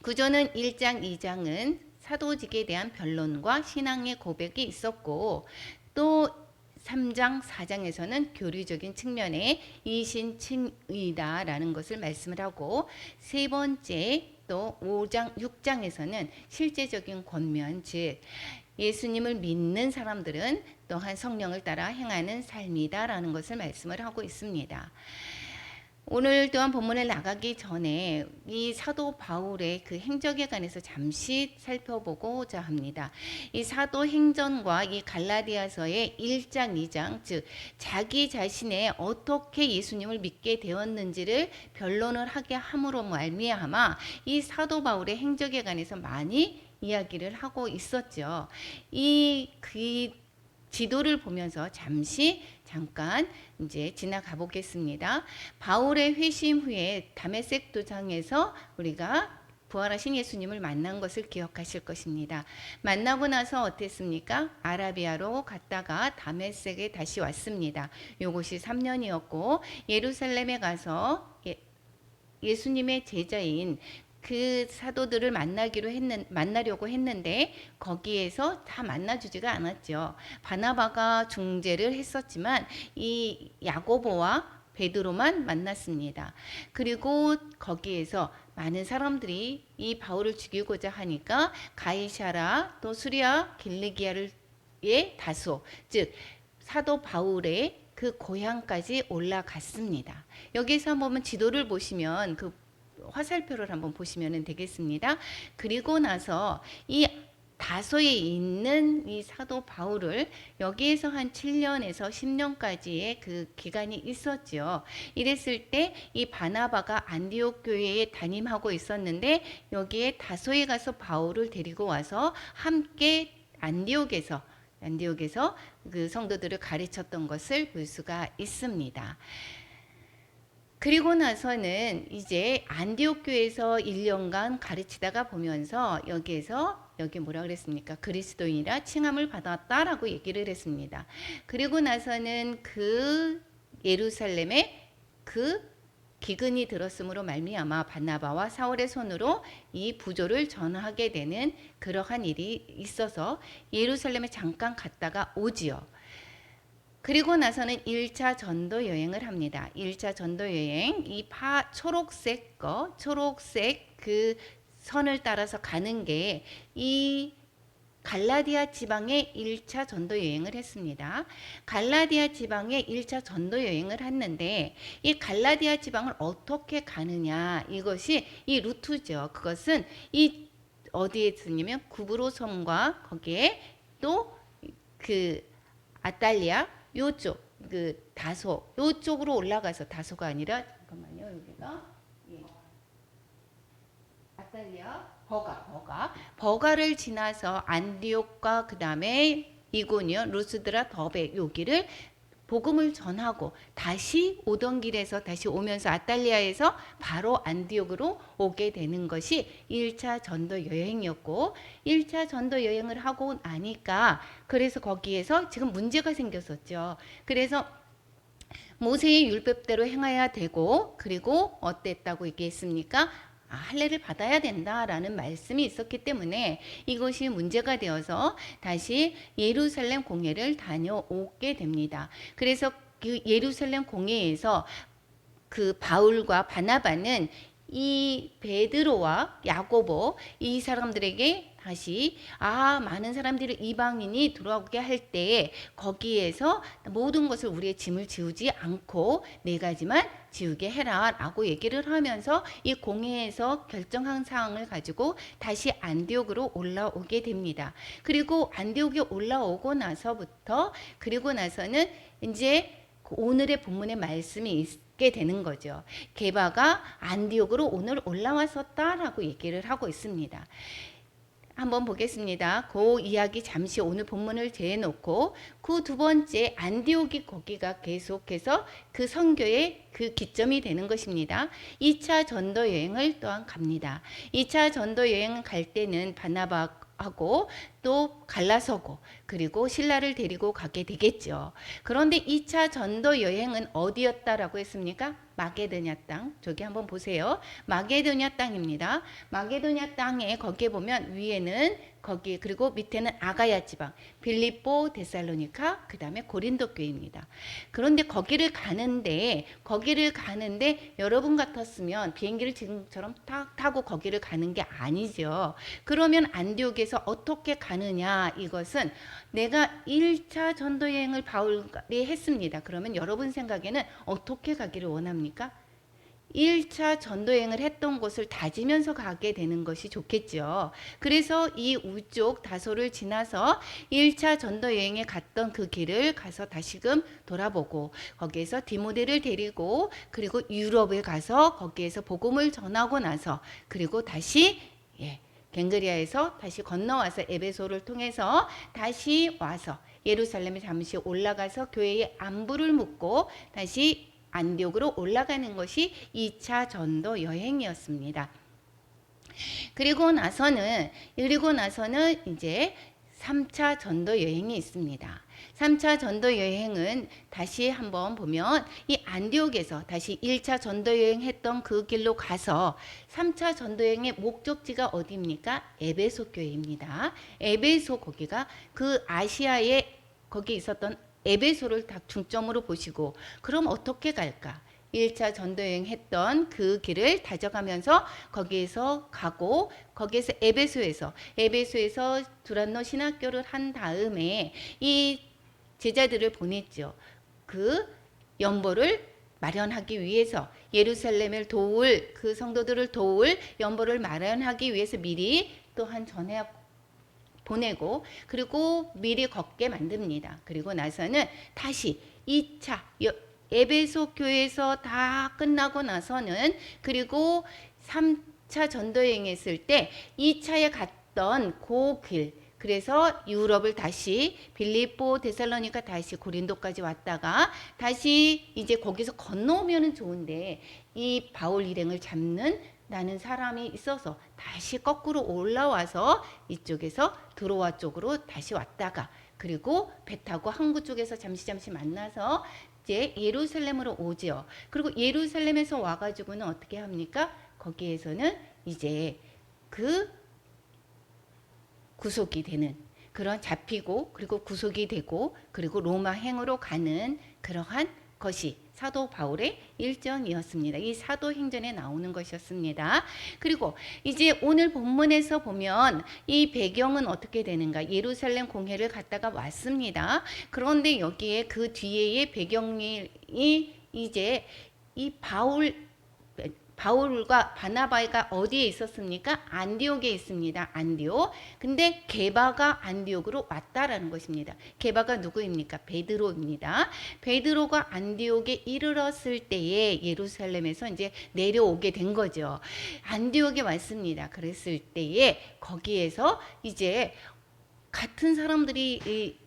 구조는 1장, 2장은 사도직에 대한 변론과 신앙의 고백이 있었고, 또 3장, 4장에서는 교리적인 측면의 이신칭의다라는 것을 말씀을 하고, 세 번째 또 5장, 6장에서는 실제적인 권면, 즉 예수님을 믿는 사람들은 또한 성령을 따라 행하는 삶이다라는 것을 말씀을 하고 있습니다. 오늘 또한 본문에 나가기 전에 이 사도 바울의 그 행적에 관해서 잠시 살펴보고자 합니다. 이 사도 행전과 이 갈라디아서의 1장, 2장, 즉 자기 자신의 어떻게 예수님을 믿게 되었는지를 변론을 하게 함으로 말미암아 이 사도 바울의 행적에 관해서 많이 이야기를 하고 있었죠. 그 지도를 보면서 잠깐 이제 지나가 보겠습니다. 바울의 회심 후에 다메섹 도상에서 우리가 부활하신 예수님을 만난 것을 기억하실 것입니다. 만나고 나서 어땠습니까? 아라비아로 갔다가 다메섹에 다시 왔습니다. 이곳이 3년이었고 예루살렘에 가서 예수님의 제자인 그 사도들을 만나려고 했는데 거기에서 다 만나주지가 않았죠. 바나바가 중재를 했었지만 이 야고보와 베드로만 만났습니다. 그리고 거기에서 많은 사람들이 이 바울을 죽이고자 하니까 가이사라 또 수리아 길리기아의 다소, 즉 사도 바울의 그 고향까지 올라갔습니다. 여기서 한번 지도를 보시면 그 화살표를 한번 보시면 되겠습니다. 그리고 나서 이 다소에 있는 이 사도 바울을 여기에서 한 7년에서 10년까지의 그 기간이 있었죠. 이랬을 때 이 바나바가 안디옥 교회에 담임하고 있었는데 여기에 다소에 가서 바울을 데리고 와서 함께 안디옥에서 그 성도들을 가르쳤던 것을 볼 수가 있습니다. 그리고 나서는 이제 안디옥 교회에서 1년간 가르치다가 보면서 여기 뭐라 그랬습니까? 그리스도인이라 칭함을 받았다라고 얘기를 했습니다. 그리고 나서는 그 예루살렘에 그 기근이 들었으므로 말미암아 바나바와 사울의 손으로 이 부조를 전하게 되는 그러한 일이 있어서 예루살렘에 잠깐 갔다가 오지요. 그리고 나서는 1차 전도 여행을 합니다. 1차 전도 여행, 이 초록색 그 선을 따라서 가는 게 이 갈라디아 지방에 1차 전도 여행을 했습니다. 갈라디아 지방에 1차 전도 여행을 했는데 이 갈라디아 지방을 어떻게 가느냐, 이것이 이 루트죠. 그것은 이 어디에 있냐면 구브로 섬과 거기에 또 그 아탈리아 요쪽 그 다소 요쪽으로 올라가서, 다소가 아니라 잠깐만요, 여기가 아탈리아 버가를 지나서 안디옥과 그 다음에 이고니온, 루스드라, 더베 여기를 복음을 전하고 다시 오던 길에서 다시 오면서 아탈리아에서 바로 안디옥으로 오게 되는 것이 1차 전도 여행이었고, 1차 전도 여행을 하고 나니까 그래서 거기에서 지금 문제가 생겼었죠. 그래서 모세의 율법대로 행해야 되고, 그리고 어땠다고 얘기했습니까? 할례를 받아야 된다라는 말씀이 있었기 때문에 이것이 문제가 되어서 다시 예루살렘 공회를 다녀오게 됩니다. 그래서 그 예루살렘 공회에서 그 바울과 바나바는 이 베드로와 야고보 이 사람들에게 다시 많은 사람들이 이방인이 들어오게 할 때 거기에서 모든 것을 우리의 짐을 지우지 않고 네 가지만 지우게 해라 라고 얘기를 하면서 이 공회에서 결정한 사항을 가지고 다시 안디옥으로 올라오게 됩니다. 그리고 안디옥에 올라오고 나서부터, 그리고 나서는 이제 오늘의 본문의 말씀이 있게 되는 거죠. 게바가 안디옥으로 오늘 올라왔었다라고 얘기를 하고 있습니다. 한번 보겠습니다. 그 이야기 잠시 오늘 본문을 제해놓고 그 두 번째 안디옥이 거기가 계속해서 그 선교의 그 기점이 되는 것입니다. 2차 전도 여행을 또한 갑니다. 2차 전도 여행을 갈 때는 바나바하고 또 갈라서고 그리고 신라를 데리고 가게 되겠죠. 그런데 2차 전도 여행은 어디였다라고 했습니까? 마게도냐 땅. 저기 한번 보세요. 마게도냐 땅입니다. 마게도냐 땅에 거기에 보면 위에는 거기 그리고 밑에는 아가야 지방, 빌립보, 데살로니카, 그 다음에 고린도 교회입니다. 그런데 거기를 가는데 여러분 같았으면 비행기를 지금처럼 타고 거기를 가는 게 아니죠. 그러면 안디옥에서 어떻게 가느냐, 이것은 내가 1차 전도 여행을 바울이 했습니다. 그러면 여러분 생각에는 어떻게 가기를 원합니까? 1차 전도여행을 했던 곳을 다지면서 가게 되는 것이 좋겠죠. 그래서 이 우쪽 다소를 지나서 1차 전도여행에 갔던 그 길을 가서 다시금 돌아보고 거기에서 디모데를 데리고 그리고 유럽에 가서 거기에서 복음을 전하고 나서 그리고 다시 갱그리아에서 다시 건너와서 에베소를 통해서 다시 와서 예루살렘에 잠시 올라가서 교회의 안부를 묻고 다시 안디옥으로 올라가는 것이 2차 전도 여행이었습니다. 그리고 나서는 이제 3차 전도 여행이 있습니다. 3차 전도 여행은 다시 한번 보면 이 안디옥에서 다시 1차 전도 여행했던 그 길로 가서 3차 전도 여행의 목적지가 어디입니까? 에베소 교회입니다. 에베소, 거기가 그 아시아에 거기 있었던 에베소를 딱 중점으로 보시고 그럼 어떻게 갈까? 1차 전도여행 했던 그 길을 다져가면서 거기에서 가고 거기에서 에베소에서 두란노 신학교를 한 다음에 이 제자들을 보냈죠. 그 연보를 마련하기 위해서 예루살렘을 도울 그 성도들을 도울 연보를 마련하기 위해서 미리 또한 전해 보내고 그리고 미리 걷게 만듭니다. 그리고 나서는 다시 2차 에베소 교회에서 다 끝나고 나서는 그리고 3차 전도여행 했을 때 2차에 갔던 그 길, 그래서 유럽을 다시 빌립보, 데살로니카 다시 고린도까지 왔다가 다시 이제 거기서 건너오면 좋은데 이 바울 일행을 잡는 나는 사람이 있어서 다시 거꾸로 올라와서 이쪽에서 드로아 쪽으로 다시 왔다가 그리고 배 타고 항구 쪽에서 잠시 만나서 이제 예루살렘으로 오지요. 그리고 예루살렘에서 와가지고는 어떻게 합니까? 거기에서는 이제 그 구속이 되는 그런 잡히고 그리고 구속이 되고 그리고 로마 행으로 가는 그러한 것이 사도 바울의 일정이었습니다. 이 사도행전에 나오는 것이었습니다. 그리고 이제 오늘 본문에서 보면 이 배경은 어떻게 되는가? 예루살렘 공회를 갔다가 왔습니다. 그런데 여기에 그 뒤에의 배경이 이제 이 바울과 바나바가 어디에 있었습니까? 안디옥에 있습니다. 안디옥. 근데 게바가 안디옥으로 왔다라는 것입니다. 게바가 누구입니까? 베드로입니다. 베드로가 안디옥에 이르렀을 때에 예루살렘에서 이제 내려오게 된 거죠. 안디옥에 왔습니다. 그랬을 때에 거기에서 이제 같은 사람들이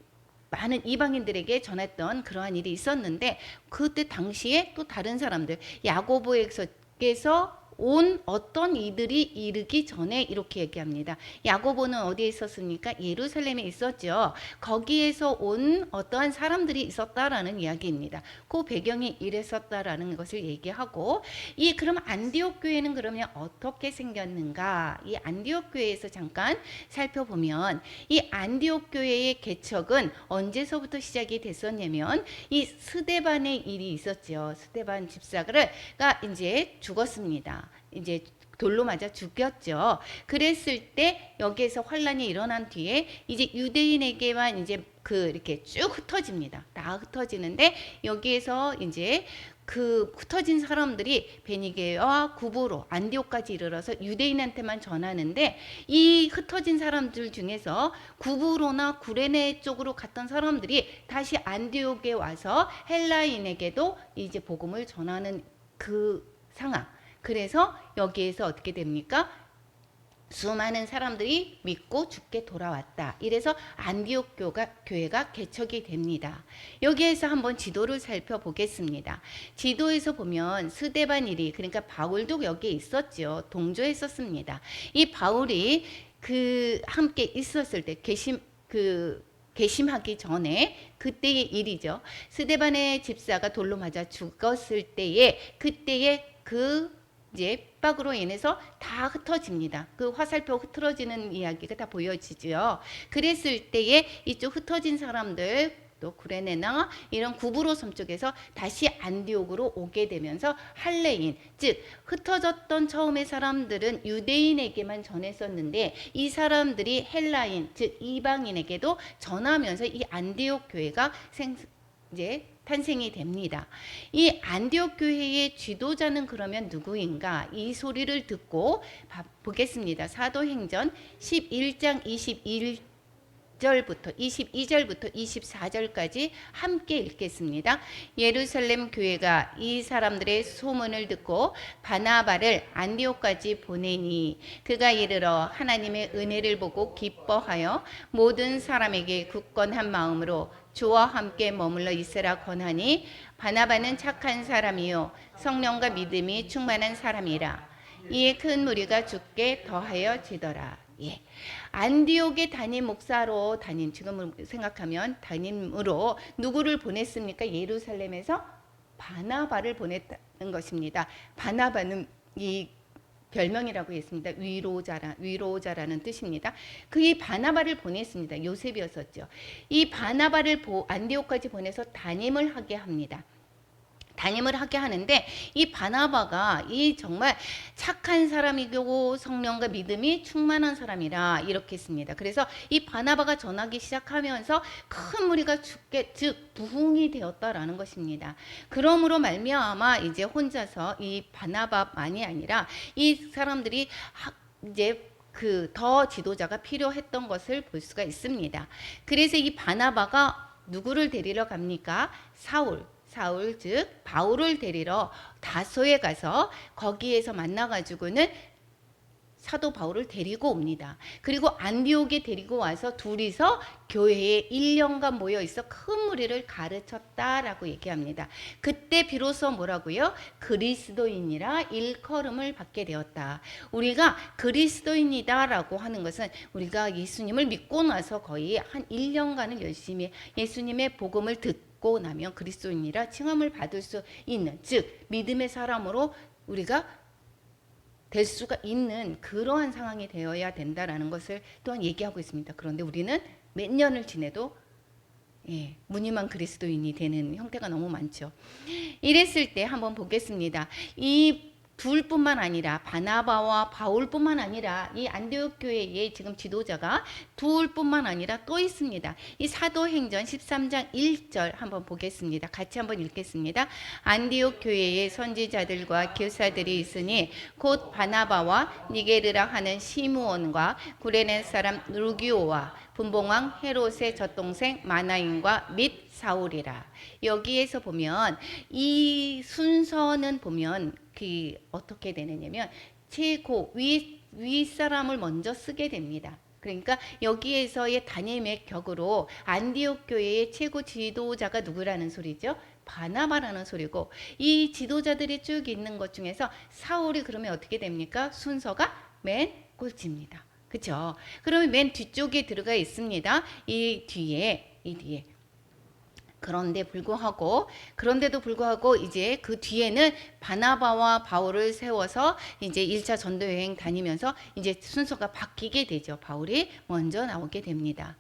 많은 이방인들에게 전했던 그러한 일이 있었는데 그때 당시에 또 다른 사람들 야고보에서 온 어떤 이들이 이르기 전에 이렇게 얘기합니다. 야고보는 어디에 있었습니까? 예루살렘에 있었죠. 거기에서 온 어떠한 사람들이 있었다라는 이야기입니다. 그 배경이 이랬었다라는 것을 얘기하고 그럼 안디옥 교회는 그러면 어떻게 생겼는가? 이 안디옥 교회에서 잠깐 살펴보면 이 안디옥 교회의 개척은 언제서부터 시작이 됐었냐면 이 스데반의 일이 있었죠. 스데반 집사가 이제 죽었습니다. 이제 돌로 맞아 죽였죠. 그랬을 때 여기에서 환란이 일어난 뒤에 이제 유대인에게만 이제 이렇게 쭉 흩어집니다. 다 흩어지는데 여기에서 이제 그 흩어진 사람들이 베니게와 구브로 안디옥까지 이르러서 유대인한테만 전하는데 이 흩어진 사람들 중에서 구브로나 구레네 쪽으로 갔던 사람들이 다시 안디옥에 와서 헬라인에게도 이제 복음을 전하는 그 상황. 그래서 여기에서 어떻게 됩니까? 수많은 사람들이 믿고 죽게 돌아왔다. 이래서 안디옥 교회가 개척이 됩니다. 여기에서 한번 지도를 살펴보겠습니다. 지도에서 보면 스데반일이 그러니까 바울도 여기에 있었죠. 동조했었습니다. 이 바울이 함께 있었을 때 괘씸하기 전에 그때의 일이죠. 스데반의 집사가 돌로 맞아 죽었을 때에 그때의 그 이제 핍박으로 인해서 다 흩어집니다. 그 화살표 흐트러지는 이야기가 다 보여지죠. 그랬을 때에 이쪽 흩어진 사람들 또 구레네나 이런 구브로 섬 쪽에서 다시 안디옥으로 오게 되면서 할레인, 즉 흩어졌던 처음의 사람들은 유대인에게만 전했었는데 이 사람들이 헬라인, 즉 이방인에게도 전하면서 이 안디옥 교회가 이제 탄생이 됩니다. 이 안디옥 교회의 지도자는 그러면 누구인가? 이 소리를 듣고 보겠습니다. 사도행전 11장 22절부터 24절까지 함께 읽겠습니다. 예루살렘 교회가 이 사람들의 소문을 듣고 바나바를 안디옥까지 보내니 그가 이르러 하나님의 은혜를 보고 기뻐하여 모든 사람에게 굳건한 마음으로 주와 함께 머물러 있으라 권하니 바나바는 착한 사람이요 성령과 믿음이 충만한 사람이라. 이에 큰 무리가 죽게 더하여 지더라. 예. 안디옥의 담임 목사로 지금 생각하면 담임으로 누구를 보냈습니까? 예루살렘에서 바나바를 보냈다는 것입니다. 바나바는 이 별명이라고 했습니다. 위로자라는 뜻입니다. 그 바나바를 보냈습니다. 요셉이었었죠. 이 바나바를 안디옥까지 보내서 담임을 하게 합니다. 담임을 하게 하는데 이 바나바가 이 정말 착한 사람이고 성령과 믿음이 충만한 사람이라 이렇게 했습니다. 그래서 이 바나바가 전하기 시작하면서 큰 무리가 죽게 즉 부흥이 되었다라는 것입니다. 그러므로 말미암아 이제 혼자서 이 바나바만이 아니라 이 사람들이 이제 더 지도자가 필요했던 것을 볼 수가 있습니다. 그래서 이 바나바가 누구를 데리러 갑니까? 사울 즉 바울을 데리러 다소에 가서 거기에서 만나가지고는 사도 바울을 데리고 옵니다. 그리고 안디옥에 데리고 와서 둘이서 교회에 1년간 모여 있어 큰 무리를 가르쳤다라고 얘기합니다. 그때 비로소 뭐라고요? 그리스도인이라 일컬음을 받게 되었다. 우리가 그리스도인이다라고 하는 것은 우리가 예수님을 믿고 나서 거의 한 1년간을 열심히 예수님의 복음을 듣고 나면 그리스도인이라 칭함을 받을 수 있는, 즉 믿음의 사람으로 우리가 될 수가 있는 그러한 상황이 되어야 된다라는 것을 또한 얘기하고 있습니다. 그런데 우리는 몇 년을 지내도 무늬만 그리스도인이 되는 형태가 너무 많죠. 이랬을 때 한번 보겠습니다. 이 둘뿐만 아니라 바나바와 바울뿐만 아니라 이 안디옥 교회의 지금 지도자가 둘뿐만 아니라 또 있습니다. 이 사도행전 13장 1절 한번 보겠습니다. 같이 한번 읽겠습니다. 안디옥 교회의 선지자들과 교사들이 있으니 곧 바나바와 니게르라 하는 시므온과 구레네 사람 루기오와 분봉왕 헤롯의 젖동생 마나인과 및 사울이라. 여기에서 보면 이 순서는 보면 어떻게 되느냐면 최고 윗사람을 먼저 쓰게 됩니다. 그러니까 여기에서의 담임의 격으로 안디옥 교회의 최고 지도자가 누구라는 소리죠? 바나바라는 소리고, 이 지도자들이 쭉 있는 것 중에서 사울이 그러면 어떻게 됩니까? 순서가 맨 꼴찌입니다. 그렇죠? 그러면 맨 뒤쪽에 들어가 있습니다. 이 뒤에 그런데도 불구하고 이제 그 뒤에는 바나바와 바울을 세워서 이제 1차 전도 여행 다니면서 이제 순서가 바뀌게 되죠. 바울이 먼저 나오게 됩니다.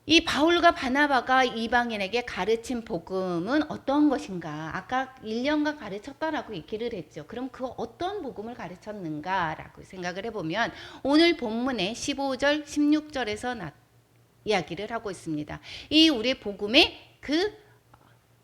이 바울과 바나바가 이방인에게 가르친 복음은 어떤 것인가? 아까 1년간 가르쳤다라고 얘기를 했죠. 그럼 그 어떤 복음을 가르쳤는가라고 생각을 해보면 오늘 본문의 15절, 16절에서 이야기를 하고 있습니다. 이 우리의 복음의 그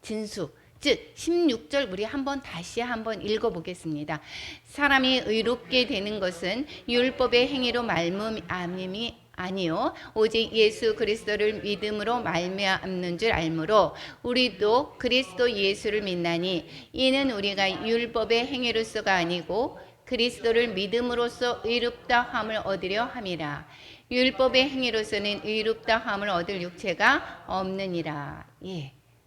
진수, 즉 16절 우리 다시 한번 읽어보겠습니다. 사람이 의롭게 되는 것은 율법의 행위로 말미암음이 아니요 오직 예수 그리스도를 믿음으로 말미암는 줄 알므로 우리도 그리스도 예수를 믿나니 이는 우리가 율법의 행위로서가 아니고 그리스도를 믿음으로써 의롭다 함을 얻으려 함이라. 율법의 행위로서는 의롭다 함을 얻을 육체가 없느니라.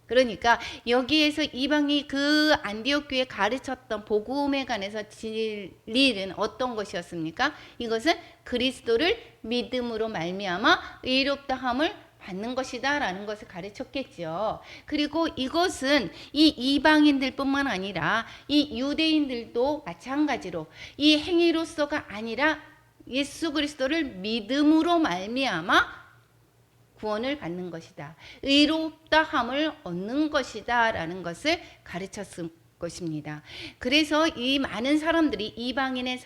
그러니까 여기에서 이방이 그 안디옥 교회 가르쳤던 복음에 관해서 진리는 어떤 것이었습니까? 이것은 그리스도를 믿음으로 말미암아 의롭다함을 받는 것이다 라는 것을 가르쳤겠죠. 그리고 이것은 이 이방인들뿐만 아니라 이 유대인들도 마찬가지로 이 행위로서가 아니라 예수 그리스도를 믿음으로 말미암아 구원을 받는 것이다. 의롭다함을 얻는 것이다 라는 것을 가르쳤을 것입니다. 그래서 이 많은 사람들이 이방인의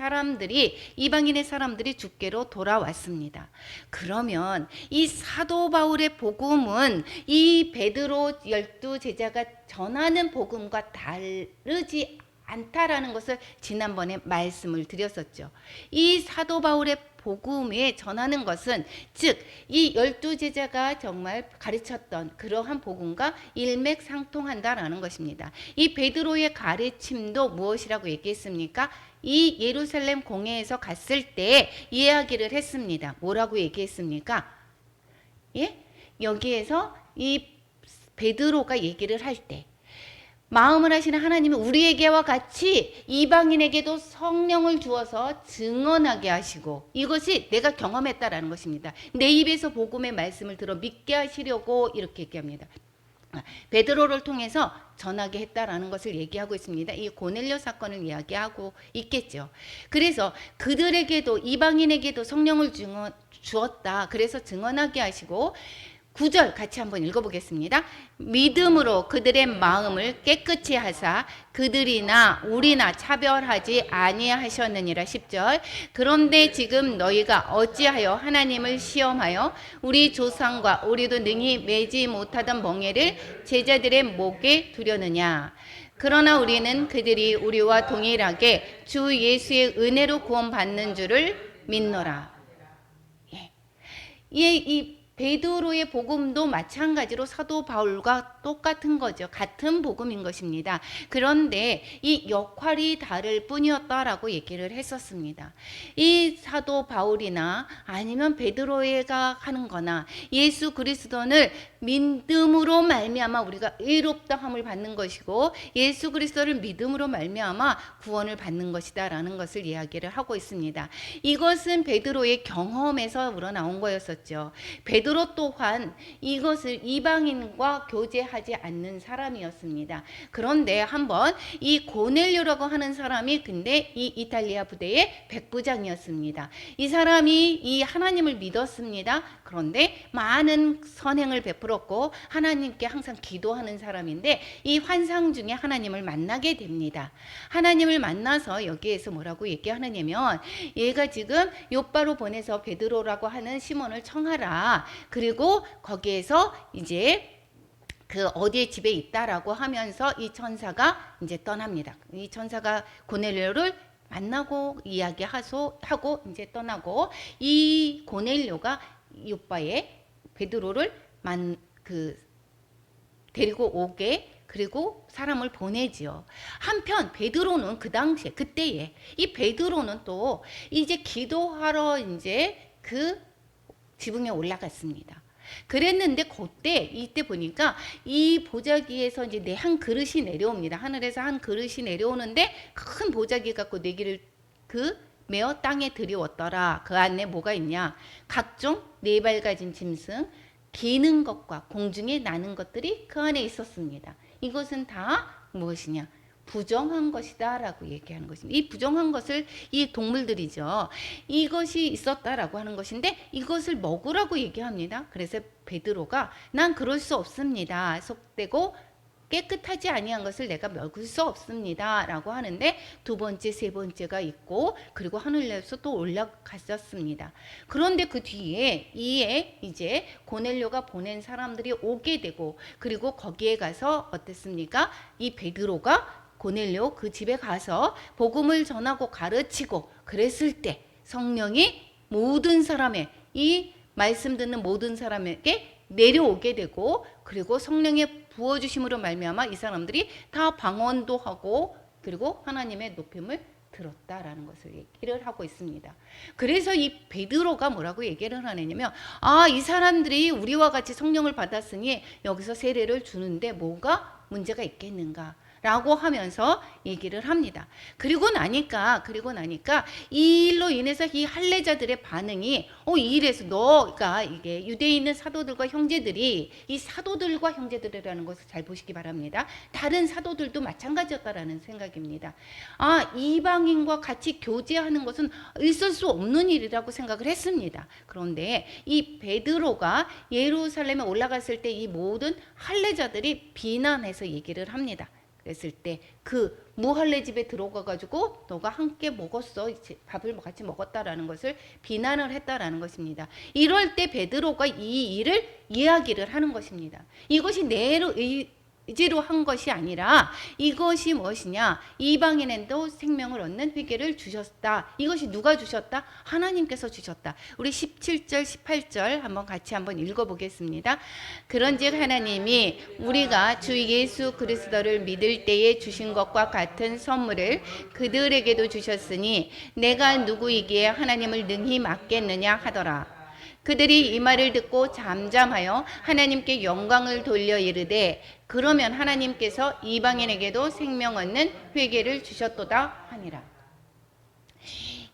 사람들이 주께로 돌아왔습니다. 그러면 이 사도 바울의 복음은 이 베드로 12제자가 전하는 복음과 다르지 않다라는 것을 지난번에 말씀을 드렸었죠. 이 사도 바울의 복음에 전하는 것은 즉 이 12제자가 정말 가르쳤던 그러한 복음과 일맥상통한다라는 것입니다. 이 베드로의 가르침도 무엇이라고 얘기했습니까? 이 예루살렘 공회에서 갔을 때 이야기를 했습니다. 뭐라고 얘기했습니까? 예? 여기에서 이 베드로가 얘기를 할 때 마음을 하시는 하나님은 우리에게와 같이 이방인에게도 성령을 주어서 증언하게 하시고 이것이 내가 경험했다라는 것입니다. 내 입에서 복음의 말씀을 들어 믿게 하시려고 이렇게 얘기합니다. 베드로를 통해서 전하게 했다라는 것을 얘기하고 있습니다. 이 고넬료 사건을 이야기하고 있겠죠. 그래서 그들에게도 이방인에게도 성령을 주었다. 그래서 증언하게 하시고 9절 같이 한번 읽어보겠습니다. 믿음으로 그들의 마음을 깨끗이 하사 그들이나 우리나 차별하지 아니하셨느니라. 10절 그런데 지금 너희가 어찌하여 하나님을 시험하여 우리 조상과 우리도 능히 매지 못하던 멍에를 제자들의 목에 두려느냐. 그러나 우리는 그들이 우리와 동일하게 주 예수의 은혜로 구원받는 줄을 믿노라. 이 베드로의 복음도 마찬가지로 사도 바울과 똑같은 거죠. 같은 복음인 것입니다. 그런데 이 역할이 다를 뿐이었다라고 얘기를 했었습니다. 이 사도 바울이나 아니면 베드로가 하는 거나 예수 그리스도를 믿음으로 말미암아 우리가 의롭다함을 받는 것이고 예수 그리스도를 믿음으로 말미암아 구원을 받는 것이다라는 것을 이야기를 하고 있습니다. 이것은 베드로의 경험에서 우러나온 거였었죠. 베드로 또한 이것을 이방인과 교제하지 않는 사람이었습니다. 그런데 한번 이 고넬료라고 하는 사람이 근데 이 이탈리아 부대의 백부장이었습니다. 이 사람이 이 하나님을 믿었습니다. 그런데 많은 선행을 베풀었고 하나님께 항상 기도하는 사람인데 이 환상 중에 하나님을 만나게 됩니다. 하나님을 만나서 여기에서 뭐라고 얘기하느냐면 얘가 지금 욥바로 보내서 베드로라고 하는 시몬을 청하라. 그리고 거기에서 이제 그 어디에 집에 있다라고 하면서 이 천사가 이제 떠납니다. 이 천사가 고넬료를 만나고 이야기하고 이제 떠나고 이 고넬료가 욥바에 베드로를 데리고 오게 그리고 사람을 보내지요. 한편 베드로는 그 당시에 그때에 이 베드로는 또 이제 기도하러 이제 그 지붕에 올라갔습니다. 그랬는데 이때 보니까 이 보자기에서 이제 내 한 그릇이 내려옵니다. 하늘에서 한 그릇이 내려오는데 큰 보자기 갖고 내기를 메어 땅에 들이웠더라. 그 안에 뭐가 있냐? 각종 4발 가진 짐승, 기는 것과 공중에 나는 것들이 그 안에 있었습니다. 이것은 다 무엇이냐? 부정한 것이다 라고 얘기하는 것입니다. 이 부정한 것을 이 동물들이죠. 이것이 있었다라고 하는 것인데 이것을 먹으라고 얘기합니다. 그래서 베드로가 난 그럴 수 없습니다. 속되고 깨끗하지 아니한 것을 내가 먹을 수 없습니다 라고 하는데 두 번째 세 번째가 있고 그리고 하늘에서 또 올라갔었습니다. 그런데 그 뒤에 이제 고넬료가 보낸 사람들이 오게 되고 그리고 거기에 가서 어땠습니까? 이 베드로가 고넬료 그 집에 가서 복음을 전하고 가르치고 그랬을 때 성령이 모든 사람의 이 말씀 듣는 모든 사람에게 내려오게 되고 그리고 성령의 부어주심으로 말미암아 이 사람들이 다 방언도 하고 그리고 하나님의 높임을 들었다라는 것을 얘기를 하고 있습니다. 그래서 이 베드로가 뭐라고 얘기를 하느냐면, 이 사람들이 우리와 같이 성령을 받았으니 여기서 세례를 주는데 뭐가 문제가 있겠는가 라고 하면서 얘기를 합니다. 그리고 나니까 이 일로 인해서 이 할례자들의 반응이 이 일에서 너가 이게 유대에 있는 사도들과 형제들이, 이 사도들과 형제들이라는 것을 잘 보시기 바랍니다. 다른 사도들도 마찬가지였다라는 생각입니다. 이방인과 같이 교제하는 것은 있을 수 없는 일이라고 생각을 했습니다. 그런데 이 베드로가 예루살렘에 올라갔을 때 이 모든 할례자들이 비난해서 얘기를 합니다. 그랬을 때 그 무할례 집에 들어가 가지고 너가 함께 먹었어, 밥을 같이 먹었다라는 것을 비난을 했다라는 것입니다. 이럴 때 베드로가 이 일을 이야기를 하는 것입니다. 이것이 내 의지로 한 것이 아니라 이것이 무엇이냐, 이방인에도 생명을 얻는 회개를 주셨다. 이것이 누가 주셨다? 하나님께서 주셨다. 우리 17절 18절 같이 한번 읽어보겠습니다. 그런즉 하나님이 우리가 주 예수 그리스도를 믿을 때에 주신 것과 같은 선물을 그들에게도 주셨으니 내가 누구이기에 하나님을 능히 맡겠느냐 하더라. 그들이 이 말을 듣고 잠잠하여 하나님께 영광을 돌려 이르되, 그러면 하나님께서 이방인에게도 생명 얻는 회개를 주셨도다 하니라.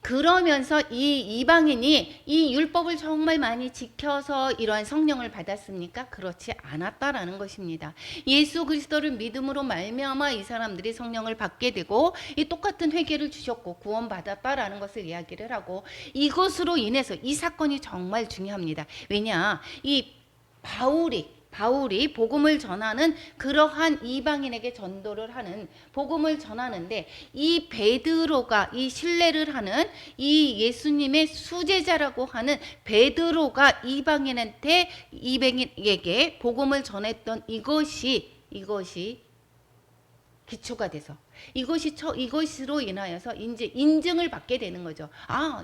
그러면서 이 이방인이 이 율법을 정말 많이 지켜서 이러한 성령을 받았습니까? 그렇지 않았다라는 것입니다. 예수 그리스도를 믿음으로 말미암아 이 사람들이 성령을 받게 되고 이 똑같은 회개를 주셨고 구원받았다라는 것을 이야기를 하고, 이것으로 인해서 이 사건이 정말 중요합니다. 왜냐, 이 바울이 복음을 전하는, 그러한 이방인에게 전도를 하는, 복음을 전하는데 이 베드로가, 이 신뢰를 하는 이 예수님의 수제자라고 하는 베드로가 이방인에게 복음을 전했던 이것이 기초가 돼서 이것으로 인하여서 이제 인증을 받게 되는 거죠.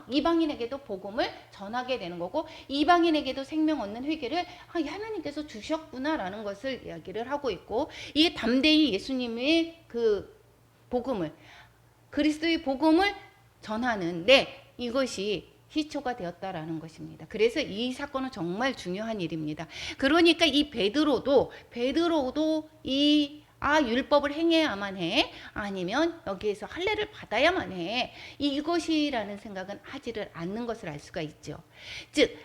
이방인에게도 복음을 전하게 되는 거고, 이방인에게도 생명 얻는 회개를 하나님께서 주셨구나라는 것을 이야기를 하고 있고, 이게 담대히 예수님의 그 복음을, 그리스도의 복음을 전하는데 이것이 희초가 되었다라는 것입니다. 그래서 이 사건은 정말 중요한 일입니다. 그러니까 이 베드로도 이 율법을 행해야만 해, 아니면 여기에서 할례를 받아야만 해, 이것이라는 생각은 하지를 않는 것을 알 수가 있죠. 즉,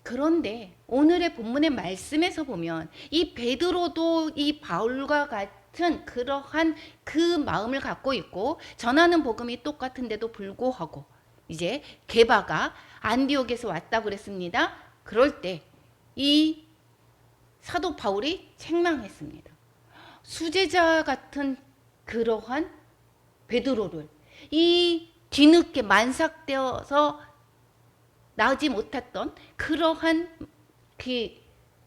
그런데 오늘의 본문의 말씀에서 보면 이 베드로도 이 바울과 같은 그러한 그 마음을 갖고 있고 전하는 복음이 똑같은데도 불구하고 이제 게바가 안디옥에서 왔다고 그랬습니다. 그럴 때 이 사도 바울이 책망했습니다. 수제자 같은 그러한 베드로를, 이 뒤늦게 만삭되어서 나지 못했던 그러한 그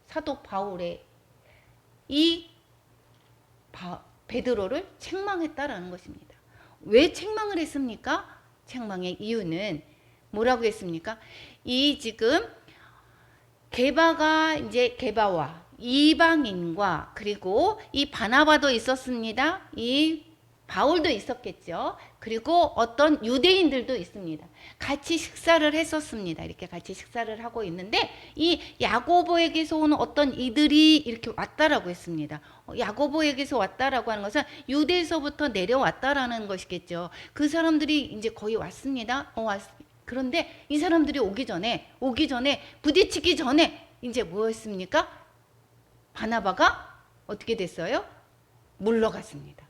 사도 바울의 이 베드로를 책망했다라는 것입니다. 왜 책망을 했습니까? 책망의 이유는 뭐라고 했습니까? 이 지금 게바와 이방인과, 그리고 이 바나바도 있었습니다. 이 바울도 있었겠죠. 그리고 어떤 유대인들도 있습니다. 같이 식사를 했었습니다. 이렇게 같이 식사를 하고 있는데 이 야고보에게서 오는 어떤 이들이 이렇게 왔다라고 했습니다. 야고보에게서 왔다라고 하는 것은 유대에서부터 내려왔다라는 것이겠죠. 그 사람들이 이제 거의 왔습니다. 그런데 이 사람들이 오기 전에 부딪히기 전에 이제 뭐였습니까? 바나바가 어떻게 됐어요? 물러갔습니다.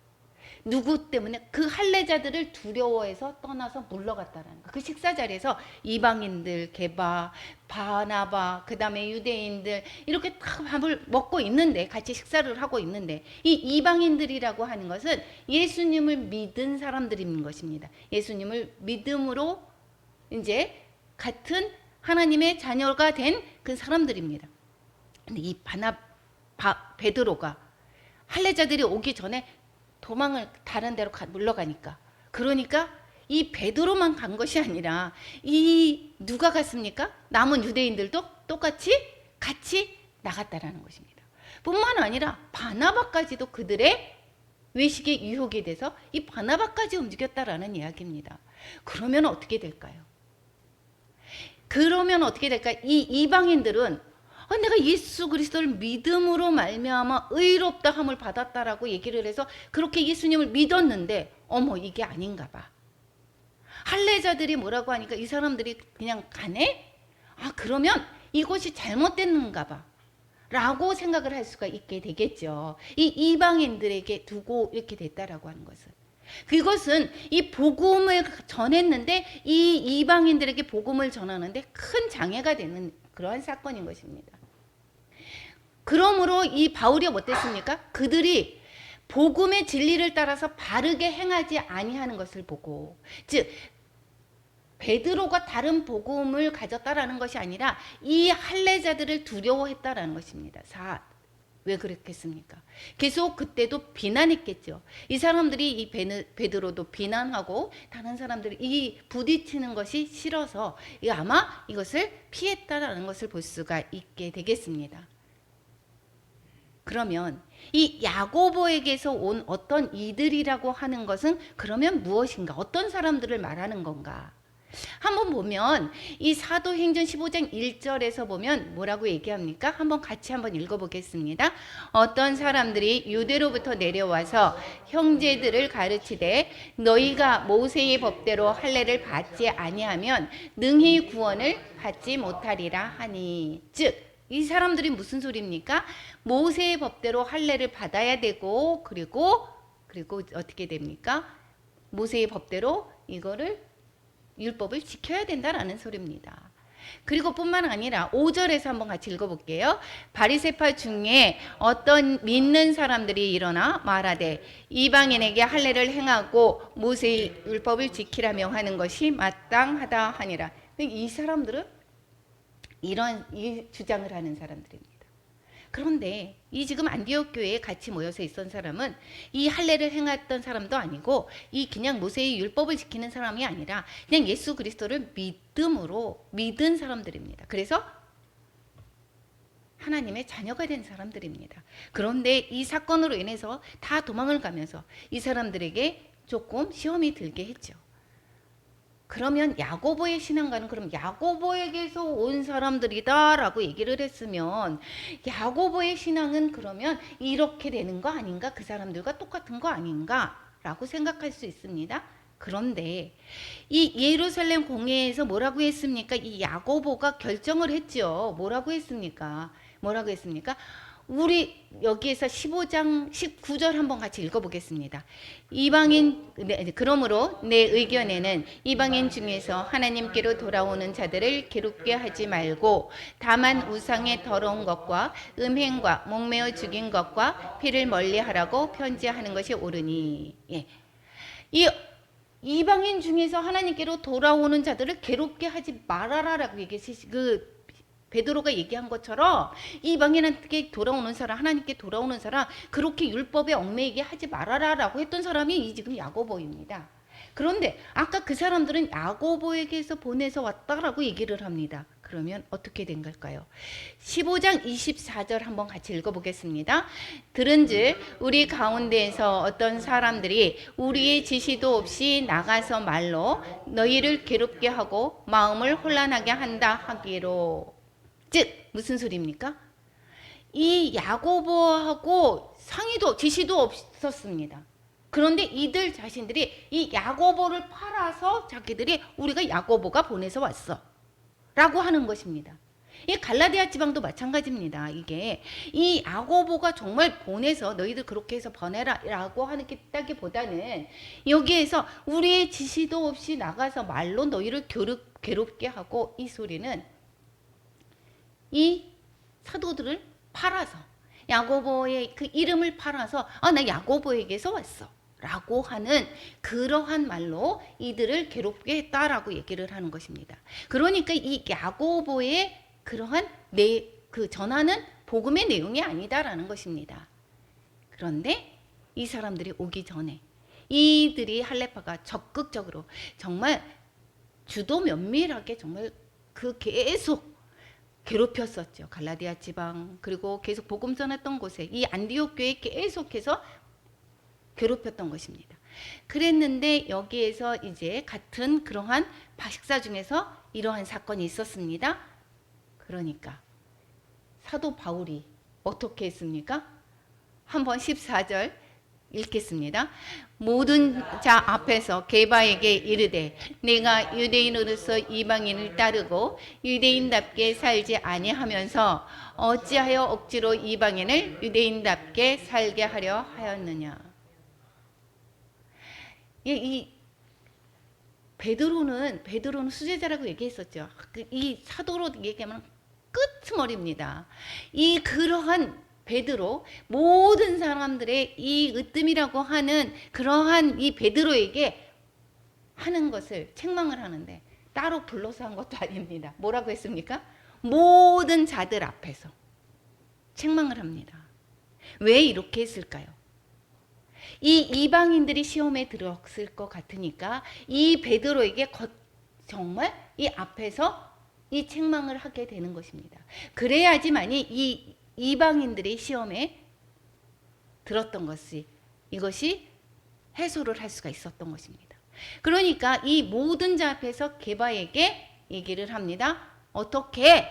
누구 때문에? 그 할례자들을 두려워해서 떠나서 물러갔다라는 거. 그 식사 자리에서 이방인들, 게바, 바나바, 그 다음에 유대인들 이렇게 다 밥을 먹고 있는데, 같이 식사를 하고 있는데, 이 이방인들이라고 하는 것은 예수님을 믿은 사람들인 것입니다. 예수님을 믿음으로 이제 같은 하나님의 자녀가 된 그 사람들입니다. 근데 이 베드로가 할례자들이 오기 전에 도망을 다른 데로 물러가니까, 그러니까 이 베드로만 간 것이 아니라 이 누가 갔습니까? 남은 유대인들도 똑같이 같이 나갔다라는 것입니다. 뿐만 아니라 바나바까지도 그들의 외식의 유혹이 돼서 이 바나바까지 움직였다라는 이야기입니다. 그러면 어떻게 될까요? 그러면 어떻게 될까? 이 이방인들은 내가 예수 그리스도를 믿음으로 말미암아 의롭다 함을 받았다라고 얘기를 해서 그렇게 예수님을 믿었는데 어머 이게 아닌가 봐. 할례자들이 뭐라고 하니까 이 사람들이 그냥 가네? 그러면 이것이 잘못됐는가 봐 라고 생각을 할 수가 있게 되겠죠. 이 이방인들에게 두고 이렇게 됐다라고 하는 것은, 그것은 이 복음을 전했는데 이 이방인들에게 복음을 전하는데 큰 장애가 되는 그러한 사건인 것입니다. 그러므로 이 바울이 어땠습니까? 그들이 복음의 진리를 따라서 바르게 행하지 아니하는 것을 보고, 즉 베드로가 다른 복음을 가졌다라는 것이 아니라 이 할례자들을 두려워했다라는 것입니다. 왜 그랬겠습니까? 계속 그때도 비난했겠죠. 이 사람들이 이 베드로도 비난하고 다른 사람들이 이 부딪히는 것이 싫어서 아마 이것을 피했다라는 것을 볼 수가 있게 되겠습니다. 그러면 이 야고보에게서 온 어떤 이들이라고 하는 것은 그러면 무엇인가? 어떤 사람들을 말하는 건가? 한번 보면 이 사도행전 15장 1절에서 보면 뭐라고 얘기합니까? 한번 같이 한번 읽어보겠습니다. 어떤 사람들이 유대로부터 내려와서 형제들을 가르치되 너희가 모세의 법대로 할례를 받지 아니하면 능히 구원을 받지 못하리라 하니, 즉 이 사람들이 무슨 소리입니까? 모세의 법대로 할례를 받아야 되고 그리고 어떻게 됩니까? 모세의 법대로 이거를 율법을 지켜야 된다라는 소리입니다. 그리고 뿐만 아니라 5절에서 한번 같이 읽어볼게요. 바리새파 중에 어떤 믿는 사람들이 일어나 말하되 이방인에게 할례를 행하고 모세의 율법을 지키라며 하는 것이 마땅하다 하니라. 이 사람들은 이 주장을 하는 사람들입니다. 그런데 이 지금 안디옥 교회에 같이 모여서 있던 사람은 이 할례를 행했던 사람도 아니고 이 그냥 모세의 율법을 지키는 사람이 아니라 그냥 예수 그리스도를 믿음으로 믿은 사람들입니다. 그래서 하나님의 자녀가 된 사람들입니다. 그런데 이 사건으로 인해서 다 도망을 가면서 이 사람들에게 조금 시험이 들게 했죠. 그러면 야고보의 신앙가는 그럼 야고보에게서 온 사람들이다라고 얘기를 했으면 야고보의 신앙은 그러면 이렇게 되는 거 아닌가? 그 사람들과 똑같은 거 아닌가? 라고 생각할 수 있습니다. 그런데 이 예루살렘 공회에서 뭐라고 했습니까? 이 야고보가 결정을 했죠. 뭐라고 했습니까? 우리 여기에서 15장 19절 한번 같이 읽어보겠습니다. 그러므로 내 의견에는 이방인 중에서 하나님께로 돌아오는 자들을 괴롭게 하지 말고 다만 우상의 더러운 것과 음행과 목매어 죽인 것과 피를 멀리하라고 편지하는 것이 옳으니. 이 이방인 중에서 하나님께로 돌아오는 자들을 괴롭게 하지 말아라라고 얘기했어요. 베드로가 얘기한 것처럼 이방인한테 돌아오는 사람, 하나님께 돌아오는 사람 그렇게 율법에 얽매이게 하지 말아라라고 했던 사람이 지금 야고보입니다. 그런데 아까 그 사람들은 야고보에게서 보내서 왔다라고 얘기를 합니다. 그러면 어떻게 된 걸까요? 15장 24절 한번 같이 읽어보겠습니다. 들은즉 우리 가운데에서 어떤 사람들이 우리의 지시도 없이 나가서 말로 너희를 괴롭게 하고 마음을 혼란하게 한다 하기로. 즉 무슨 소리입니까? 이 야고보하고 상의도 지시도 없었습니다. 그런데 이들 자신들이 이 야고보를 팔아서 자기들이 우리가 야고보가 보내서 왔어 라고 하는 것입니다. 이 갈라디아 지방도 마찬가지입니다. 이게 이 야고보가 정말 보내서 너희들 그렇게 해서 보내라 라고 하겠다기보다는 여기에서 우리의 지시도 없이 나가서 말로 너희를 괴롭게 하고, 이 소리는 이 사도들을 팔아서 야고보의 그 이름을 팔아서 나 야고보에게서 왔어 라고 하는 그러한 말로 이들을 괴롭게 했다라고 얘기를 하는 것입니다. 그러니까 이 야고보의 그러한 그 전하는 복음의 내용이 아니다라는 것입니다. 그런데 이 사람들이 오기 전에 이들이 할례파가 적극적으로 정말 주도 면밀하게 정말 계속 괴롭혔었죠. 갈라디아 지방 그리고 계속 복음 전했던 곳에 이 안디옥 교회에 계속해서 괴롭혔던 것입니다. 그랬는데 여기에서 이제 같은 그러한 박식사 중에서 이러한 사건이 있었습니다. 그러니까 사도 바울이 어떻게 했습니까? 한번 14절 읽겠습니다. 모든 자 앞에서 게바에게 이르되 내가 유대인으로서 이방인을 따르고 유대인답게 살지 아니하면서 어찌하여 억지로 이방인을 유대인답게 살게 하려 하였느냐. 이 베드로는 수제자라고 얘기했었죠. 이 사도로 얘기하면 끝머리입니다. 이 그러한 베드로, 모든 사람들의 이 으뜸이라고 하는 그러한 이 베드로에게 하는 것을 책망을 하는데 따로 불러서 한 것도 아닙니다. 뭐라고 했습니까? 모든 자들 앞에서 책망을 합니다. 왜 이렇게 했을까요? 이 이방인들이 시험에 들었을 것 같으니까 이 베드로에게 정말 이 앞에서 이 책망을 하게 되는 것입니다. 그래야지만이 이 이방인들이 시험에 들었던 이것이 해소를 할 수가 있었던 것입니다. 그러니까 이 모든 자 앞에서 게바에게 얘기를 합니다. 어떻게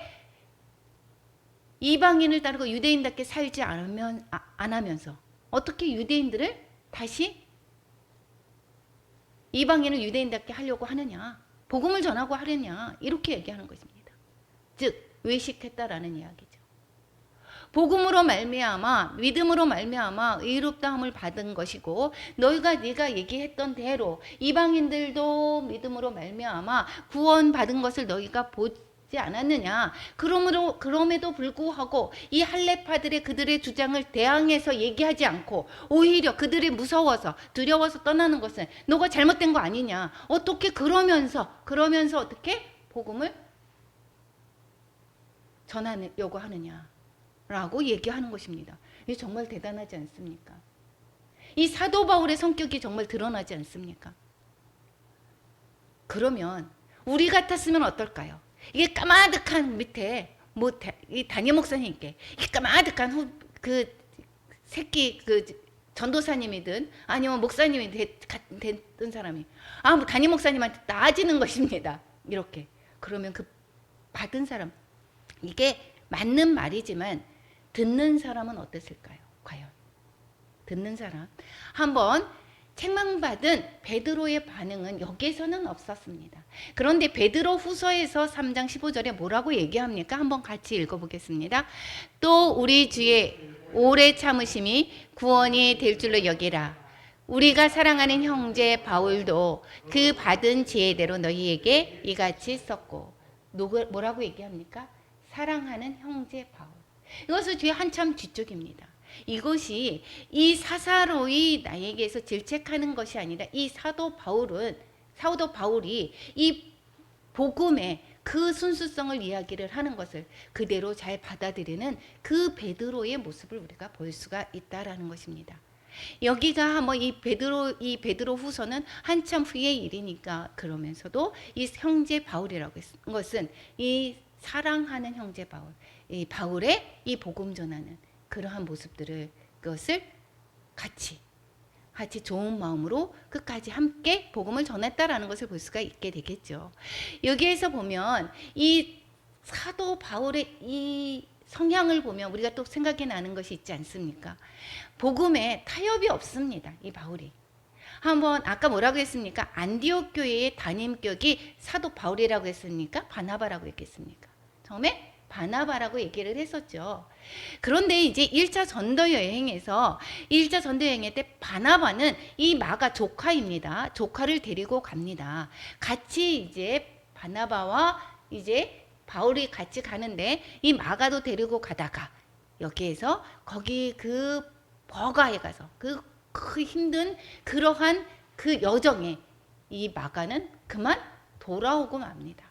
이방인을 따르고 유대인답게 살지 안 하면서 어떻게 유대인들을 다시 이방인을 유대인답게 하려고 하느냐, 복음을 전하고 하느냐, 이렇게 얘기하는 것입니다. 즉 외식했다라는 이야기죠. 복음으로 말미암아 믿음으로 말미암아 의롭다함을 받은 것이고 네가 얘기했던 대로 이방인들도 믿음으로 말미암아 구원 받은 것을 너희가 보지 않았느냐. 그럼에도 불구하고 이 할례파들의 그들의 주장을 대항해서 얘기하지 않고 오히려 그들이 무서워서 두려워서 떠나는 것은 너가 잘못된 거 아니냐. 어떻게 그러면서 어떻게 복음을 전하려고 하느냐 라고 얘기하는 것입니다. 이게 정말 대단하지 않습니까? 이 사도 바울의 성격이 정말 드러나지 않습니까? 그러면 우리 같았으면 어떨까요? 이게 까마득한 밑에 이 담임 목사님께 이 까마득한 그 새끼 그 전도사님이든 아니면 목사님이 됐던 사람이 담임 목사님한테 따지는 것입니다. 이렇게 그러면 그 받은 사람 이게 맞는 말이지만 듣는 사람은 어땠을까요? 과연 듣는 사람 한번 책망받은 베드로의 반응은 여기에서는 없었습니다. 그런데 베드로 후서에서 3장 15절에 뭐라고 얘기합니까? 한번 같이 읽어보겠습니다. 또 우리 주의 오래 참으심이 구원이 될 줄로 여기라. 우리가 사랑하는 형제 바울도 그 받은 지혜대로 너희에게 이같이 썼고. 뭐라고 얘기합니까? 사랑하는 형제 바울. 이것은 뒤에 한참 뒤쪽입니다. 이것이 이 사사로이 나에게서 질책하는 것이 아니라 이 사도 바울이 이 복음의 그 순수성을 이야기를 하는 것을 그대로 잘 받아들이는 그 베드로의 모습을 우리가 볼 수가 있다라는 것입니다. 여기가 한번 이 베드로 후서는 한참 후의 일이니까 그러면서도 이 형제 바울이라고 했은 것은 이 사랑하는 형제 바울, 이 바울의 이 복음 전하는 그러한 모습들을 그것을 같이 좋은 마음으로 끝까지 함께 복음을 전했다라는 것을 볼 수가 있게 되겠죠. 여기에서 보면 이 사도 바울의 이 성향을 보면 우리가 또 생각이 나는 것이 있지 않습니까? 복음에 타협이 없습니다. 이 바울이. 한번 아까 뭐라고 했습니까? 안디옥 교회의 담임격이 사도 바울이라고 했습니까? 바나바라고 했겠습니까? 처음에 바나바라고 얘기를 했었죠. 그런데 이제 1차 전도 여행에서 1차 전도 여행에 때 바나바는 이 마가 조카입니다. 조카를 데리고 갑니다. 같이 이제 바나바와 이제 바울이 같이 가는데 이 마가도 데리고 가다가 여기에서 거기 그 버가에 가서 그 힘든 그러한 그 여정에 이 마가는 그만 돌아오고 맙니다.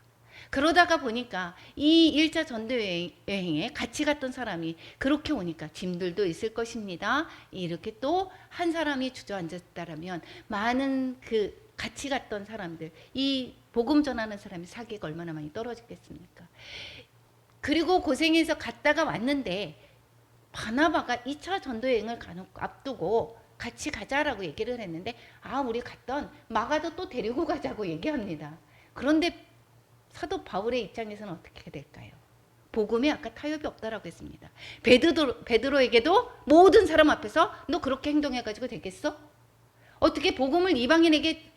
그러다가 보니까 이 1차 전도 여행에 같이 갔던 사람이 그렇게 오니까 짐들도 있을 것입니다. 이렇게 또 한 사람이 주저앉았다라면 많은 그 같이 갔던 사람들, 이 복음 전하는 사람이 사기가 얼마나 많이 떨어지겠습니까? 그리고 고생해서 갔다가 왔는데 바나바가 2차 전도 여행을 앞두고 같이 가자라고 얘기를 했는데 우리 갔던 마가도 또 데리고 가자고 얘기합니다. 그런데 사도 바울의 입장에서는 어떻게 될까요? 복음에 아까 타협이 없다라고 했습니다. 베드로에게도 모든 사람 앞에서 너 그렇게 행동해가지고 되겠어? 어떻게 복음을 이방인에게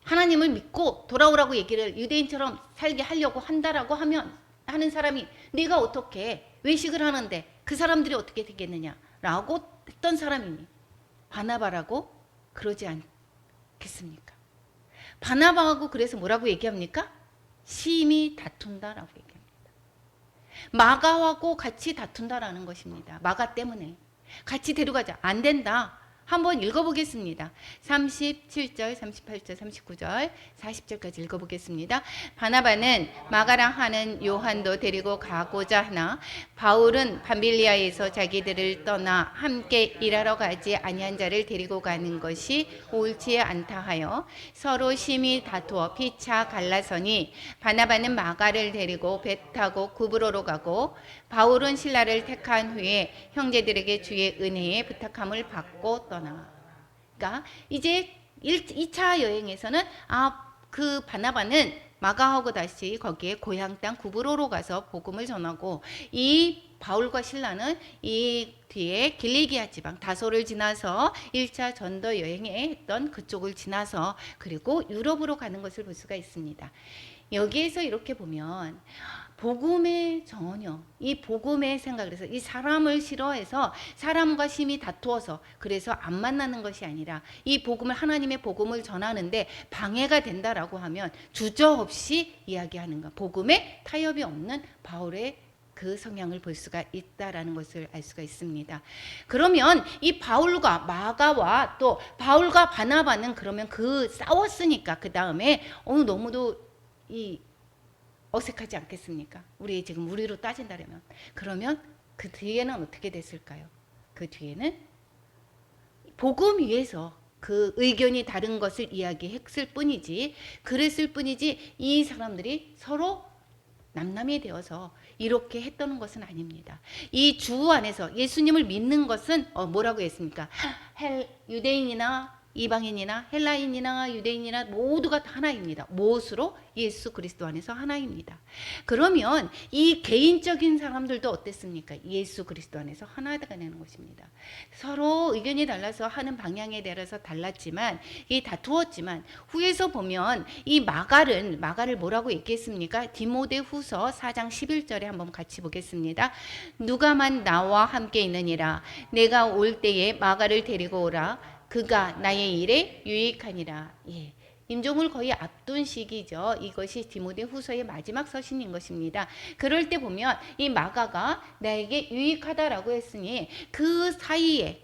하나님을 믿고 돌아오라고 얘기를 유대인처럼 살게 하려고 한다라고 하는 사람이 네가 어떻게 외식을 하는데 그 사람들이 어떻게 되겠느냐라고 했던 사람이니 바나바라고 그러지 않겠습니까? 바나바하고 그래서 뭐라고 얘기합니까? 심히 다툰다라고 얘기합니다. 마가하고 같이 다툰다라는 것입니다. 마가 때문에 같이 데려가자. 안 된다. 한번 읽어보겠습니다. 37절, 38절, 39절, 40절까지 읽어보겠습니다. 바나바는 마가랑 하는 요한도 데리고 가고자 하나 바울은 밤빌리아에서 자기들을 떠나 함께 일하러 가지 아니한 자를 데리고 가는 것이 옳지 않다 하여 서로 심히 다투어 피차 갈라서니 바나바는 마가를 데리고 배 타고 구브로로 가고 바울은 신라를 택한 후에 형제들에게 주의 은혜에 부탁함을 받고 떠나. 그러니까 이제 2차 여행에서는 그 바나바는 마가하고 다시 거기에 고향 땅 구브로로 가서 복음을 전하고 이 바울과 신라는 이 뒤에 길리기아 지방 다소를 지나서 1차 전도 여행에 했던 그쪽을 지나서 그리고 유럽으로 가는 것을 볼 수가 있습니다. 여기에서 이렇게 보면 복음에 전혀 이 복음의 생각을 해서 이 사람을 싫어해서 사람과 심히 다투어서 그래서 안 만나는 것이 아니라 이 복음을 하나님의 복음을 전하는데 방해가 된다라고 하면 주저없이 이야기하는 것 복음에 타협이 없는 바울의 그 성향을 볼 수가 있다라는 것을 알 수가 있습니다. 그러면 이 바울과 마가와 또 바울과 바나바는 그러면 그 싸웠으니까 그 다음에 너무도 이 어색하지 않겠습니까? 우리로 따진다면 그러면 그 뒤에는 어떻게 됐을까요? 그 뒤에는 복음 위에서 그 의견이 다른 것을 이야기했을 뿐이지 그랬을 뿐이지 이 사람들이 서로 남남이 되어서 이렇게 했던 것은 아닙니다. 이 주 안에서 예수님을 믿는 것은 뭐라고 했습니까? 유대인이나 이방인이나 헬라인이나 유대인이나 모두가 다 하나입니다. 무엇으로? 예수 그리스도 안에서 하나입니다. 그러면 이 개인적인 사람들도 어땠습니까? 예수 그리스도 안에서 하나가 되는 것입니다. 서로 의견이 달라서 하는 방향에 대해서 달랐지만 다투었지만 후에서 보면 이 마가를 뭐라고 얘기했습니까? 디모데후서 4장 11절에 한번 같이 보겠습니다. 누가만 나와 함께 있느니라 내가 올 때에 마가를 데리고 오라 그가 나의 일에 유익하니라. 임종을 거의 앞둔 시기죠. 이것이 디모데후서의 마지막 서신인 것입니다. 그럴 때 보면 이 마가가 나에게 유익하다라고 했으니 그 사이에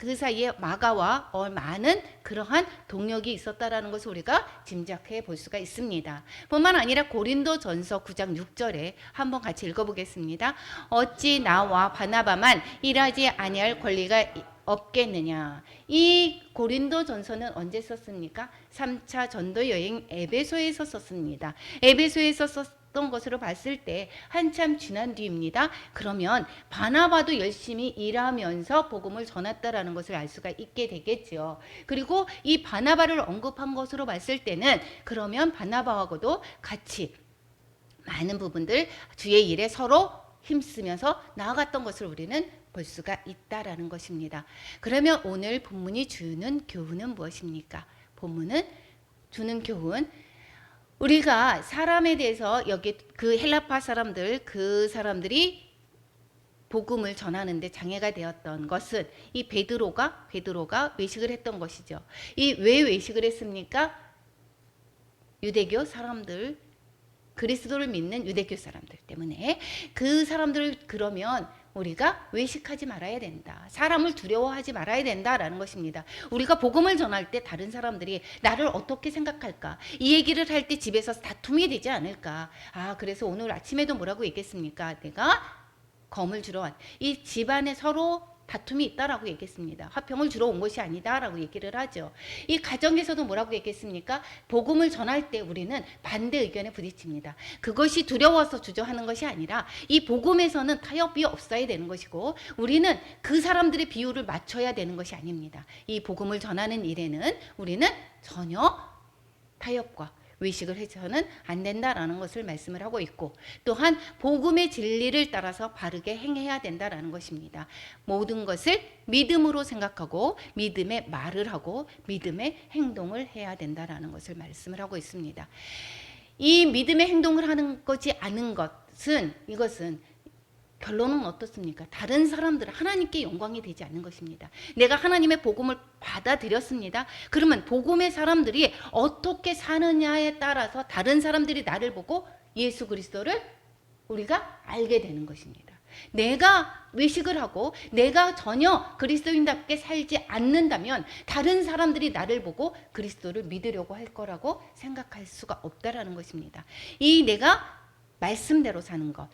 마가와 많은 그러한 동력이 있었다라는 것을 우리가 짐작해 볼 수가 있습니다. 뿐만 아니라 고린도전서 9장 6절에 한번 같이 읽어보겠습니다. 어찌 나와 바나바만 일하지 아니할 권리가 없겠느냐. 이 고린도전서는 언제 썼습니까? 3차 전도 여행 에베소에서 썼습니다. 에베소에서 썼던 것으로 봤을 때 한참 지난 뒤입니다. 그러면 바나바도 열심히 일하면서 복음을 전했다라는 것을 알 수가 있게 되겠죠. 그리고 이 바나바를 언급한 것으로 봤을 때는 그러면 바나바하고도 같이 많은 부분들 주의 일에 서로 힘쓰면서 나아갔던 것을 우리는 볼 수가 있다라는 것입니다. 그러면 오늘 본문이 주는 교훈은 무엇입니까? 본문은 주는 교훈 우리가 사람에 대해서 여기 그 헬라파 사람들 그 사람들이 복음을 전하는데 장애가 되었던 것은 이 베드로가 외식을 했던 것이죠. 이 왜 외식을 했습니까? 유대교 사람들 그리스도를 믿는 유대교 사람들 때문에 그 사람들을 그러면 우리가 외식하지 말아야 된다. 사람을 두려워하지 말아야 된다라는 것입니다. 우리가 복음을 전할 때 다른 사람들이 나를 어떻게 생각할까? 이 얘기를 할 때 집에서 다툼이 되지 않을까? 그래서 오늘 아침에도 뭐라고 얘기했습니까? 내가 검을 주러 이 집안에 서로 다툼이 있다라고 얘기했습니다. 화평을 주러 온 것이 아니다라고 얘기를 하죠. 이 가정에서도 뭐라고 얘기했습니까? 복음을 전할 때 우리는 반대 의견에 부딪힙니다. 그것이 두려워서 주저하는 것이 아니라 이 복음에서는 타협이 없어야 되는 것이고 우리는 그 사람들의 비율을 맞춰야 되는 것이 아닙니다. 이 복음을 전하는 일에는 우리는 전혀 타협과 외식을 해서는 안 된다라는 것을 말씀을 하고 있고 또한 복음의 진리를 따라서 바르게 행해야 된다라는 것입니다. 모든 것을 믿음으로 생각하고 믿음의 말을 하고 믿음의 행동을 해야 된다라는 것을 말씀을 하고 있습니다. 이 믿음의 행동을 하는 것이 아닌 것은 이것은 결론은 어떻습니까? 다른 사람들 하나님께 영광이 되지 않는 것입니다. 내가 하나님의 복음을 받아들였습니다. 그러면 복음의 사람들이 어떻게 사느냐에 따라서 다른 사람들이 나를 보고 예수 그리스도를 우리가 알게 되는 것입니다. 내가 외식을 하고 내가 전혀 그리스도인답게 살지 않는다면 다른 사람들이 나를 보고 그리스도를 믿으려고 할 거라고 생각할 수가 없다라는 것입니다. 이 내가 말씀대로 사는 것,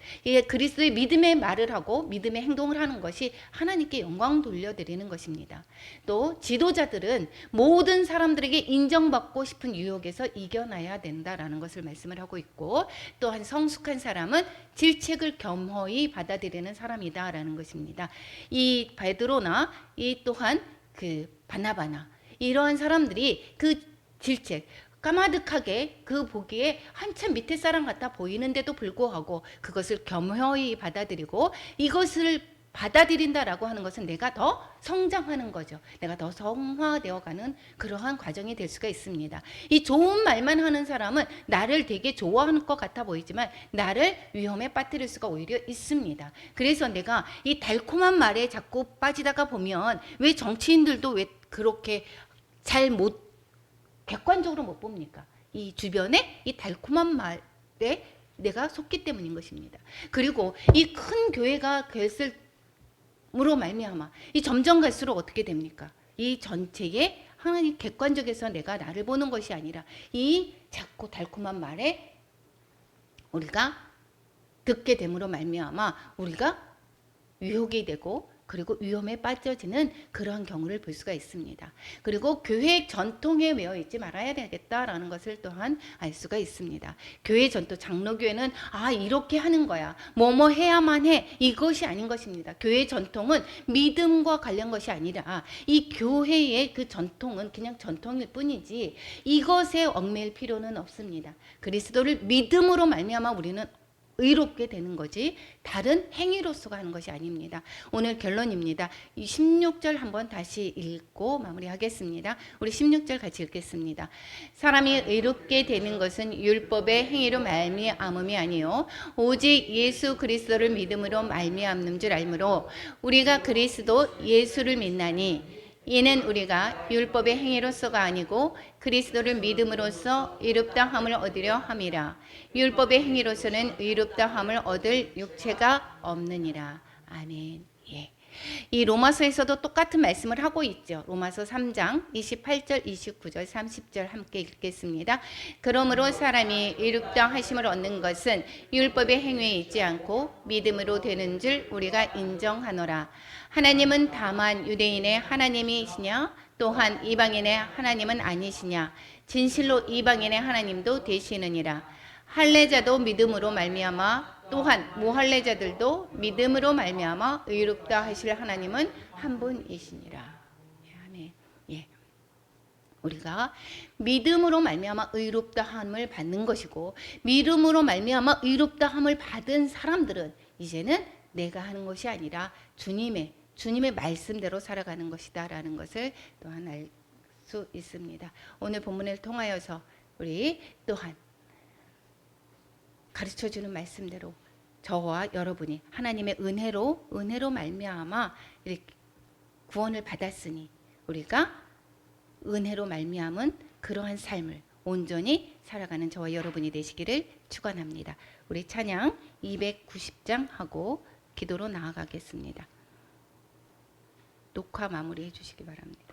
그리스도의 믿음의 말을 하고 믿음의 행동을 하는 것이 하나님께 영광 돌려드리는 것입니다. 또 지도자들은 모든 사람들에게 인정받고 싶은 유혹에서 이겨나야 된다라는 것을 말씀을 하고 있고 또한 성숙한 사람은 질책을 겸허히 받아들이는 사람이다라는 것입니다. 이 베드로나 이 또한 그 바나바나 이러한 사람들이 그 질책 까마득하게 그 보기에 한참 밑에 사람 같아 보이는데도 불구하고 그것을 겸허히 받아들이고 이것을 받아들인다라고 하는 것은 내가 더 성장하는 거죠. 내가 더 성화되어가는 그러한 과정이 될 수가 있습니다. 이 좋은 말만 하는 사람은 나를 되게 좋아하는 것 같아 보이지만 나를 위험에 빠뜨릴 수가 오히려 있습니다. 그래서 내가 이 달콤한 말에 자꾸 빠지다가 보면 왜 정치인들도 왜 그렇게 잘 못 객관적으로 못 봅니까? 이 주변에 이 달콤한 말에 내가 속기 때문인 것입니다. 그리고 이 큰 교회가 결실으로 말미암아 이 점점 갈수록 어떻게 됩니까? 이 전체에 하나님 객관적에서 내가 나를 보는 것이 아니라 이 작고 달콤한 말에 우리가 듣게 됨으로 말미암아 우리가 유혹이 되고 그리고 위험에 빠져지는 그러한 경우를 볼 수가 있습니다. 그리고 교회 전통에 매여 있지 말아야 되겠다라는 것을 또한 알 수가 있습니다. 교회 전통, 장로교회는 이렇게 하는 거야. 뭐뭐 해야만 해. 이것이 아닌 것입니다. 교회 전통은 믿음과 관련 것이 아니라 이 교회의 그 전통은 그냥 전통일 뿐이지 이것에 얽매일 필요는 없습니다. 그리스도를 믿음으로 말미암아 우리는 의롭게 되는 거지 다른 행위로서가 하는 것이 아닙니다. 오늘 결론입니다. 이 16절 한번 다시 읽고 마무리하겠습니다. 우리 16절 같이 읽겠습니다. 사람이 의롭게 되는 것은 율법의 행위로 말미암음이 아니요 오직 예수 그리스도를 믿음으로 말미암는 줄 알므로 우리가 그리스도 예수를 믿나니 이는 우리가 율법의 행위로서가 아니고 그리스도를 믿음으로써 의롭다함을 얻으려 함이라. 율법의 행위로서는 의롭다함을 얻을 육체가 없느니라. 아멘. 예. 이 로마서에서도 똑같은 말씀을 하고 있죠. 로마서 3장 28절, 29절, 30절 함께 읽겠습니다. 그러므로 사람이 의롭다 하심을 얻는 것은 율법의 행위에 있지 않고 믿음으로 되는 줄 우리가 인정하노라. 하나님은 다만 유대인의 하나님이시냐 또한 이방인의 하나님은 아니시냐 진실로 이방인의 하나님도 되시느니라. 할례자도 믿음으로 말미암아 또한 무할례자들도 믿음으로 말미암아 의롭다 하실 하나님은 한 분이시니라. 아멘. 예. 우리가 믿음으로 말미암아 의롭다함을 받는 것이고 믿음으로 말미암아 의롭다함을 받은 사람들은 이제는 내가 하는 것이 아니라 주님의 말씀대로 살아가는 것이다라는 것을 또한 알 수 있습니다. 오늘 본문을 통하여서 우리 또한 가르쳐주는 말씀대로 저와 여러분이 하나님의 은혜로 말미암아 이렇게 구원을 받았으니 우리가 은혜로 말미암은 그러한 삶을 온전히 살아가는 저와 여러분이 되시기를 축원합니다. 우리 찬양 290장 하고 기도로 나아가겠습니다. 녹화 마무리해 주시기 바랍니다.